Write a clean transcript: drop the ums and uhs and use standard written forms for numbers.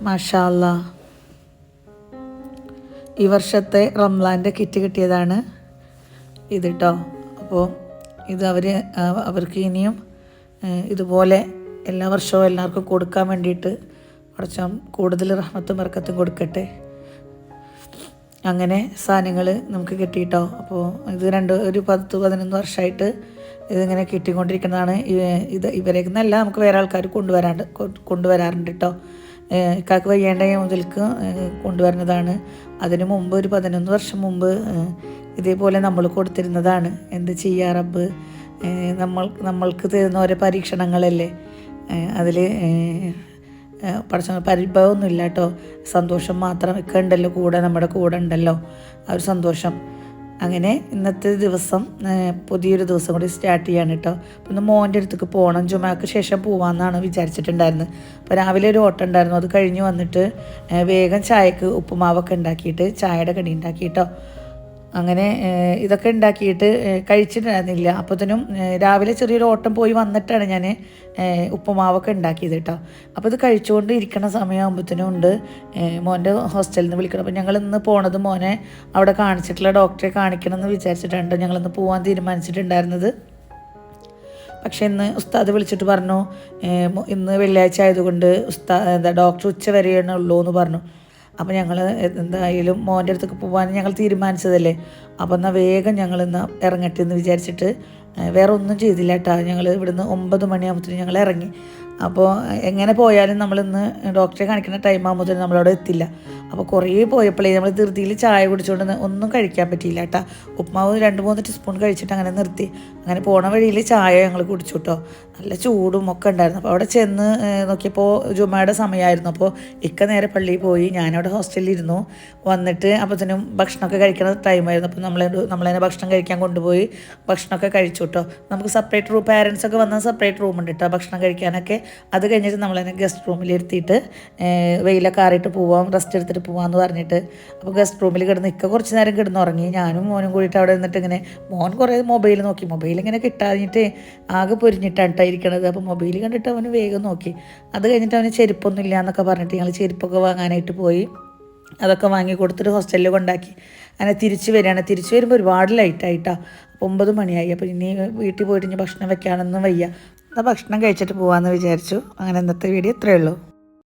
മാഷാ അല്ലാ. ഈ വർഷത്തെ റംലാൻ്റെ കിറ്റ് കിട്ടിയതാണ് ഇത് കേട്ടോ. അപ്പോൾ ഇത് അവർക്ക് ഇനിയും ഇതുപോലെ എല്ലാ വർഷവും എല്ലാവർക്കും കൊടുക്കാൻ വേണ്ടിയിട്ട് കുറച്ചും കൂടുതൽ റഹ്മത്തും ബർക്കത്തും കൊടുക്കട്ടെ. അങ്ങനെ സാധനങ്ങൾ നമുക്ക് കിട്ടിയിട്ടോ. അപ്പോൾ ഇത് ഒരു 10-11 വർഷമായിട്ട് ഇതിങ്ങനെ കിട്ടിക്കൊണ്ടിരിക്കുന്നതാണ്. ഇവരേക്ക് നിന്നല്ല, നമുക്ക് വേറെ ആൾക്കാർ കൊണ്ടുവരാറുണ്ട് കേട്ടോ. ഇക്കാക്ക് വയ്യേണ്ട മുതൽക്ക് കൊണ്ടുവരുന്നതാണ്. അതിന് മുമ്പ് ഒരു 11 വർഷം മുമ്പ് ഇതേപോലെ നമ്മൾ കൊടുത്തിരുന്നതാണ്. എന്ത് ചെയ്യാ റബ്ബ്, നമ്മൾക്ക് തരുന്ന ഓരോ പരീക്ഷണങ്ങളല്ലേ. അതിൽ പരിഭവമൊന്നുമില്ല കേട്ടോ. സന്തോഷം മാത്രം ഒക്കെ ഉണ്ടല്ലോ, നമ്മുടെ കൂടെ ഉണ്ടല്ലോ, ആ ഒരു സന്തോഷം. അങ്ങനെ ഇന്നത്തെ ദിവസം പുതിയൊരു ദിവസം കൂടി സ്റ്റാർട്ട് ചെയ്യാണ് കേട്ടോ. അപ്പോൾ ഇന്ന് മോൻ്റെ അടുത്തേക്ക് പോകണം. ജുമാക്ക് ശേഷം പോകാമെന്നാണ് വിചാരിച്ചിട്ടുണ്ടായിരുന്നത്. അപ്പോൾ രാവിലെ ഒരു ഓട്ടം ഉണ്ടായിരുന്നു. അത് കഴിഞ്ഞ് വന്നിട്ട് വേഗം ചായക്ക് ഉപ്പുമാവൊക്കെ ഉണ്ടാക്കിയിട്ട് ചായയുടെ കടി ഉണ്ടാക്കി കേട്ടോ. അങ്ങനെ ഇതൊക്കെ ഉണ്ടാക്കിയിട്ട് കഴിച്ചിട്ടുണ്ടായിരുന്നില്ല. അപ്പോഴത്തേനും രാവിലെ ചെറിയൊരു ഓട്ടം പോയി വന്നിട്ടാണ് ഞാൻ ഉപ്പുമാവൊക്കെ ഉണ്ടാക്കിയത് കേട്ടോ. അപ്പോൾ ഇത് കഴിച്ചുകൊണ്ട് ഇരിക്കുന്ന സമയമാകുമ്പോഴത്തേനും ഉണ്ട് മോൻ്റെ ഹോസ്റ്റലിൽ നിന്ന് വിളിക്കണം. അപ്പോൾ ഞങ്ങൾ ഇന്ന് പോണത് മോനെ അവിടെ കാണിച്ചിട്ടുള്ള ഡോക്ടറെ കാണിക്കണമെന്ന് വിചാരിച്ചിട്ടുണ്ട് ഞങ്ങളിന്ന് പോകാൻ തീരുമാനിച്ചിട്ടുണ്ടായിരുന്നത്. പക്ഷേ ഇന്ന് ഉസ്താദ് വിളിച്ചിട്ട് പറഞ്ഞു ഇന്ന് വെള്ളിയാഴ്ച ആയതുകൊണ്ട് ഡോക്ടർ ഉച്ച വരെയാണ് ഉള്ളൂ എന്ന് പറഞ്ഞു. അപ്പോൾ ഞങ്ങൾ എന്തായാലും മോൻ്റെ അടുത്തേക്ക് പോകാൻ ഞങ്ങൾ തീരുമാനിച്ചതല്ലേ. അപ്പോൾ എന്നാൽ വേഗം ഞങ്ങൾ ഇന്ന് ഇറങ്ങട്ടെ എന്ന് വിചാരിച്ചിട്ട് വേറെ ഒന്നും ചെയ്തില്ല കേട്ടോ. ഞങ്ങൾ ഇവിടുന്ന് 9 മണിയാകുമ്പോഴത്തേനും ഞങ്ങൾ ഇറങ്ങി. അപ്പോൾ എങ്ങനെ പോയാലും നമ്മളിന്ന് ഡോക്ടറെ കാണിക്കുന്ന ടൈം ആകുമ്പോഴത്തേനും നമ്മളവിടെ എത്തില്ല. അപ്പോൾ കുറേ പോയപ്പോഴേ നമ്മൾ ധൃതിയിൽ ചായ കുടിച്ചുകൊണ്ട് ഒന്നും കഴിക്കാൻ പറ്റിയില്ല കേട്ടോ. ഉപ്മാവ് 2-3 ടീസ്പൂൺ കഴിച്ചിട്ട് അങ്ങനെ നിർത്തി. അങ്ങനെ പോണ വഴിയിൽ ചായ ഞങ്ങൾ കുടിച്ചു കേട്ടോ. നല്ല ചൂടും ഒക്കെ ഉണ്ടായിരുന്നു. അപ്പോൾ അവിടെ ചെന്ന് നോക്കിയപ്പോൾ ജുമായുടെ സമയമായിരുന്നു. അപ്പോൾ നേരെ പള്ളിയിൽ പോയി, ഞാനവിടെ ഹോസ്റ്റലിൽ ഇരുന്നു. വന്നിട്ട് അപ്പോഴത്തേനും ഭക്ഷണമൊക്കെ കഴിക്കുന്ന ടൈമായിരുന്നു. അപ്പോൾ നമ്മളതിനെ ഭക്ഷണം കഴിക്കാൻ കൊണ്ടുപോയി ഭക്ഷണമൊക്കെ കഴിച്ചു കേട്ടോ. നമുക്ക് സെപ്പറേറ്റ് റൂം, പാരൻസൊക്കെ വന്നാൽ സെപ്പറേറ്റ് റൂമുണ്ട് കേട്ടോ ഭക്ഷണം കഴിക്കാനൊക്കെ. അത് കഴിഞ്ഞിട്ട് നമ്മളതിനെ ഗസ്റ്റ് റൂമിൽ ഇരുത്തിയിട്ട് വെയിലൊക്കെ ആറിയിട്ട് പോവാം, റെസ്റ്റ് എടുത്തിട്ട് പോവാമെന്ന് പറഞ്ഞിട്ട് അപ്പോൾ ഗസ്റ്റ് റൂമിൽ കിടന്ന് കുറച്ച് നേരം കിടന്നുറങ്ങി. ഞാനും മോനും കൂടിയിട്ട് അവിടെ നിന്നിട്ട് ഇങ്ങനെ മോൻ കുറേ മൊബൈൽ നോക്കി. മൊബൈൽ ഇങ്ങനെ കിട്ടാഞ്ഞിട്ട് ആകെ പൊരിഞ്ഞിട്ടാണ് ഇരിക്കണത്. അപ്പോൾ മൊബൈൽ കണ്ടിട്ട് അവന് വേഗം നോക്കി. അത് കഴിഞ്ഞിട്ട് അവന് ചെരുപ്പൊന്നും ഇല്ല എന്നൊക്കെ പറഞ്ഞിട്ട് ഞങ്ങൾ ചെരുപ്പൊക്കെ വാങ്ങാനായിട്ട് പോയി. അതൊക്കെ വാങ്ങി കൊടുത്തിട്ട് ഹോസ്റ്റലിൽ കൊണ്ടാക്കി. അങ്ങനെ തിരിച്ച് വരികയാണ്. തിരിച്ച് വരുമ്പോൾ ഒരുപാട് ലൈറ്റായിട്ടാണ്. അപ്പോൾ 9 മണിയായി. അപ്പോൾ ഇനി വീട്ടിൽ പോയിട്ട് ഇനി ഭക്ഷണം വെക്കാനൊന്നും വയ്യ. എന്നാൽ ഭക്ഷണം കഴിച്ചിട്ട് പോകാമെന്ന് വിചാരിച്ചു. അങ്ങനെ ഇന്നത്തെ വീഡിയോ ഇത്രയേ ഉള്ളൂ.